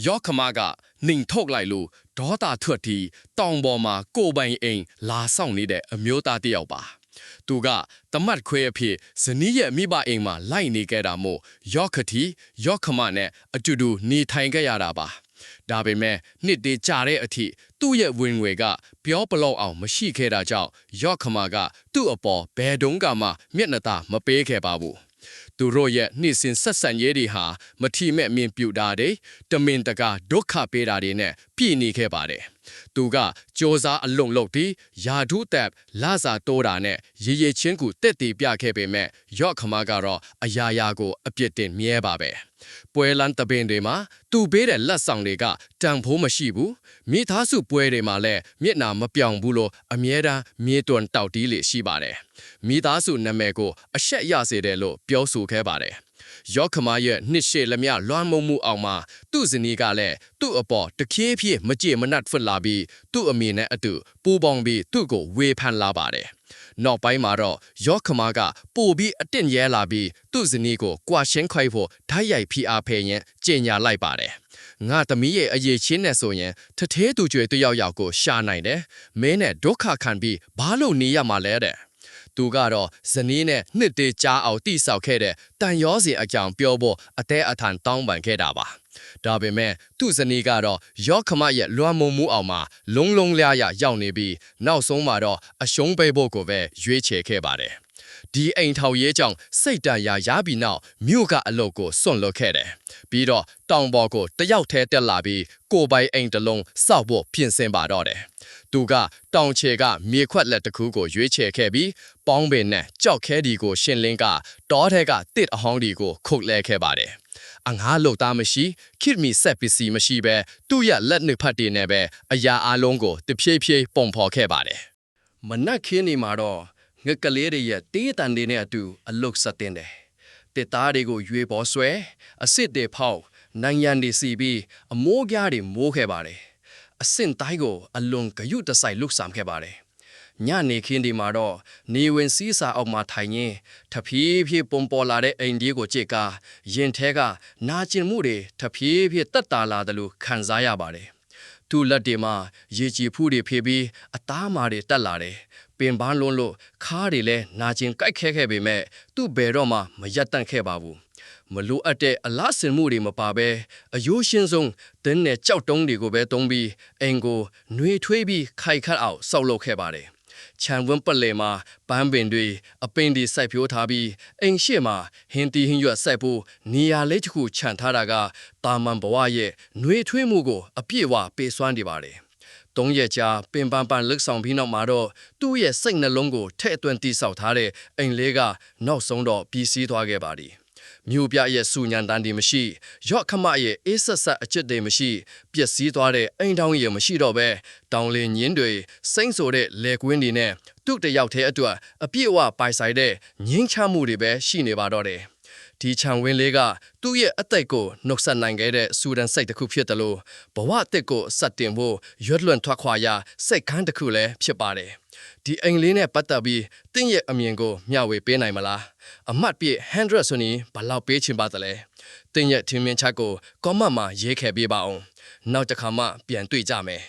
ယောခမကနှင်ထုတ်လိုက်လို့ဒေါသထွက်တီတောင်ပေါ်မှာကိုပိုင်အိမ်လာဆောင်နေတဲ့အမျိုးသားတယောက်ပါသူကတမတ်ခွဲအဖြစ်ဇနီးရဲ့မိဘအိမ်မှာလိုက်နေခဲ့တာမို့ယောခတီယောခမနဲ့အတူတူနေထိုင်ခဲ့ရတာပါဒါပေမဲ့နှစ်တည်းကြာတဲ့အထိသူ့ရဲ့ဝင်ငွေကပြောပလောက်အောင်မရှိခဲ့တာကြောင့်ယောခမကသူ့အပေါ်ဘယ်တုန်းကမှမျက်နှာသာမပေးခဲ့ပါဘူးသူတို့ရဲ့နှိစင်ဆက်ဆံရေးတွေဟာမထီမဲ့မြင်ပြူတာတွေတမင်တကာဒုက္ခပေးတာတွေနဲ့ပြည်နေခဲ့ပါတယ်သူကစ조사အလုံလုံပြီးယာဒုတက်လာစာတိုးတာနဲ့ရေရေချင်းကူတက်တီပြခဲ့ပေမဲ့ယော့ခမကတော့အယားယာကိုအပြစ်တင်မြဲပါပဲပွဲလန်းတပင်တွေမှာသူပေးတဲ့လက်ဆောင်တွေကတန်ဖိုးမရှိဘူးမိသားစုပွဲတွေမှာလည်းမျက်နာမပြောင်ဘူးလို့အမြဲတမ်းမြေတွန်တောက်တီးလေရှိပါတယ်မိသားစုနာမည်ကိုအရှက်ရစေတယ်လို့ပြောဆိုခဲ့ပါတယ်ယောခမရဲ့နှစ်ရှည်လမျှလွှမ်းမိုးမှုအောင်မှာသူ့ဇနီးကလည်းသူ့အပေါ်တခေးဖြည်းမကြေမနတ်ဖွက်လာပြီးသူ့အမေနဲ့အတူပူပေါင်းပြီးသူ့ကိုဝေဖန်လာပါတယ်နောက်ပိုင်းမှာတော့ယောခမကပို့ပြီးအတင့်ရဲလာပြီးသူ့ဇနီးကိုကွာရှင်းခွိုက်ဖို့ဓာတ်ရိုက်ဖိအားဖယ်ရင်ကြေညာလိုက်ပါတယ်ငါသမီးရဲ့အရေးချင်းနဲ့ဆိုရင်ထထဲသူကြွေတယောက်ယောက်ကိုရှာနိုင်တယ်မင်းနဲ့ဒုက္ခခံပြီးဘာလို့နေရမှာလဲတဲ့သူကတော့ဇနီးနဲ့နှစ်တည်းကြားအောင်တိဆောက်ခဲ့တဲ့တန်ရောစီအကြောင်းပြောဖို့အသေးအထန်တောင်းပန်ခဲ့တာပါဒါပေမဲ့သူ့ဇနီးကတော့ယောခမရဲ့လွှမ်းမိုးမှုအောင်မှာလုံးလုံးလျားရရောက်နေပြီးနောက်ဆုံးမှာတော့အရှုံးပေးဖို့ကိုပဲရွေးချယ်ခဲ့ပါတယ်ဒီအိမ်ထောင်ရေးကြောင့်စိတ်တန်ရာရပြီးနောက်မြို့ကအလုပ်ကိုစွန့်လွတ်ခဲ့တယ်ပြီးတော့တောင်ပေါ်ကိုတယောက်ထဲတက်လာပြီးကိုပိုင်အိမ်တစ်လုံးစောက်ဖို့ပြင်ဆင်ပါတော့တယ်သူကတောင်ချေကမြေခွက်လက်တစ်ခုကိုရွေးချယ်ခဲ့ပြီးပေါင်းပင်နဲ့ကြောက်ခဲဒီကိုရှင်းလင်းကတောထဲကတစ်အဟောင်းဒီကိုခုတ်လဲခဲ့ပါတယ်အငါးလို့သားမရှိခိမီဆက်ပစ္စည်းမရှိပဲသူ့ရဲ့လက်နှစ်ဖက်တွေနဲ့ပဲအရာအလုံးကိုတဖြည်းဖြည်းပုံဖော်ခဲ့ပါတယ်မနက်ခင်းနေမှာတော့ငကလေးတွေရဲ့တေးတန်တွေနဲ့အတူအလုတ်ဆက်တင်တယ်တစ်သားတွေကိုရွေပေါ်ဆွဲအစ်စ်တွေဖောက်နိုင်ရန်တွေစီပြီးအမိုးပြားတွေမိုးခဲ့ပါတယ်အစင်တိုင်းကိုအလွန်ဂယုတဆိုင်လုဆောင်ခဲ့ပါတယ်ညနေခင်းဒီမှာတော့နေဝင်စည်းစာအောက်မှာထိုင်ရင်းထဖြည်းဖြည်းပုံပေါ်လာတဲ့အိမ်ဒီကိုကြည့်ကာရင်ထဲကနာကျင်မှုတွေထဖြည်းဖြည်းတက်တာလာတယ်လို့ခံစားရပါတယ်သူ့လက်တွေမှာရေကြည်ဖူးတွေဖေးပြီးအသားမာတွေတက်လာတယ်ပင်ပန်းလွန်းလို့ခါးတွေလည်းနာကျင်ကြိုက်ခဲခဲ့ပေမဲ့သူ့ဘယ်တော့မှမရက်တန့်ခဲ့ပါဘူးမလိုအပ်တဲ့အလားစင်မှုတွေမပါဘဲအယိုးရှင်းဆုံးတင်းနဲ့ကြောက်တုံးတွေကိုပဲတုံးပြီးအိမ်ကိုနှွေထွေးပြီးခိုက်ခတ်အောင်စောက်လုပ်ခဲ့ပါတယ်ခြံဝန်းပလဲမှာပန်းပင်တွေအပင်တွေစိုက်ပျိုးထားပြီးအိမ်ရှိမှာဟင်းတီဟင်းရွက်စိုက်ဖို့နေရာလေးတစ်ခုခြံထားတာကတာမန်ဘဝရဲ့နှွေထွေးမှုကိုအပြည့်အဝပေးစွမ်းနေပါတယ်3 ရက်ကြာပင်ပန်းပန်းလှုပ်ဆောင်ပြီးနောက်မှာတော့သူ့ရဲ့စိတ်နှလုံးကိုထဲ့အတွင်းတိဆောက်ထားတဲ့အိမ်လေးကနောက်ဆုံးတော့ပြီးစီးသွားခဲ့ပါသည်မြို့ပြရဲ့စူညံတန်းတွေမရှိရော့ခမရဲ့အေးဆက်ဆက်အချစ်တွေမရှိပျက်စီးသွားတဲ့အိမ်တောင်ရမရှိတော့ပဲတောင်လင်းညင်းတွေစိမ့်ဆိုတဲ့လေကွင်းတွေနဲ့သူ့တယောက်တည်းအတွက်အပြည့်အဝပိုင်ဆိုင်တဲ့ငင်းချမှုတွေပဲရှိနေပါတော့တယ်ဒီခြံဝင်းလေးကသူ့ရဲ့အသက်ကိုနှုတ်ဆက်နိုင်ခဲ့တဲ့စူဒန်စိတ်တစ်ခုဖြစ်တယ်လို့ဘဝအသက်ကိုဆက်တင်ဖို့ရွတ်လွန်ထွက်ခွာရာစိတ်ခန်းတစ်ခုလည်းဖြစ်ပါတယ်ဒီအိမ်လေးနဲ့ပတ်သက်ပြီးတင့်ရဲ့အမြင်ကိုမျှဝေပေးနိုင်မလားအမှတ်ပြည့်100ဆိုရင်ဘယ်လောက်ပေးချင်ပါသလဲတင့်ရဲ့ထင်မြင်ချက်ကို comment မှာရေးခဲ့ပေးပါအောင်နောက်တစ်ခါမှပြန်တွေ့ကြမယ်